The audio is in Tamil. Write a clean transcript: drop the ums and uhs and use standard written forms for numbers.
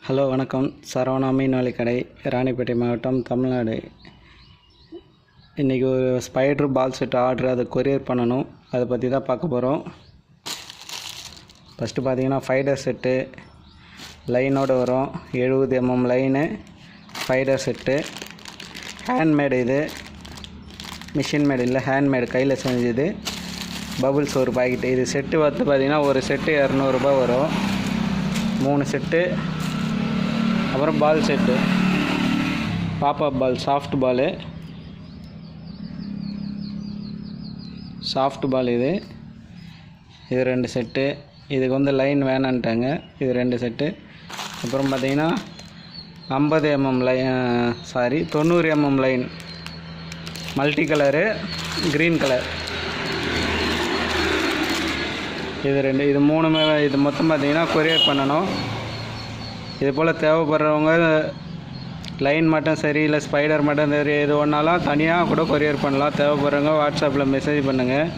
ஹலோ வணக்கம். சரவணா மீன் வலைக்கடை, ராணிப்பேட்டை மாவட்டம், தமிழ்நாடு. இன்றைக்கி ஒரு ஸ்பைடர் பால் செட் ஆர்டர், அதை கொரியர் பண்ணணும். அதை பற்றி தான் பார்க்க போகிறோம். ஃபஸ்ட்டு பார்த்தீங்கன்னா ஃபைடர் செட்டு லைனோடு வரும். 70 mm லைனு ஃபைடர் செட்டு. ஹேண்ட்மேடு, இது மிஷின் மேடு இல்லை, ஹேண்ட்மேடு, கையில் செஞ்சது. பபுள்ஸ் ஒரு பாக்கெட்டு. இது செட்டு வந்து பார்த்திங்கன்னா ஒரு செட்டு 200 ரூபா வரும். 3 செட்டு. அப்புறம் பால் செட்டு, பாப்பா பால், சாஃப்ட் பால் இது 2 செட்டு. இதுக்கு வந்து லைன் வேணான்ட்டாங்க. இது 2 செட்டு. அப்புறம் பார்த்திங்கன்னா 50 mm line, 90 mm line, multi colour, green colour. இது 2. இது 3மே, இது மொத்தம் பார்த்திங்கன்னா கொரியர் பண்ணணும். இது போல் தேவைப்படுறவங்க லைன் மட்டும் சரி, இல்லை ஸ்பைடர் மட்டும் சரி, எது ஒன்றாலும் தனியாக கூட கொரியர் பண்ணலாம். தேவைப்படுறவங்க வாட்ஸ்அப்பில் மெசேஜ் பண்ணுங்கள்.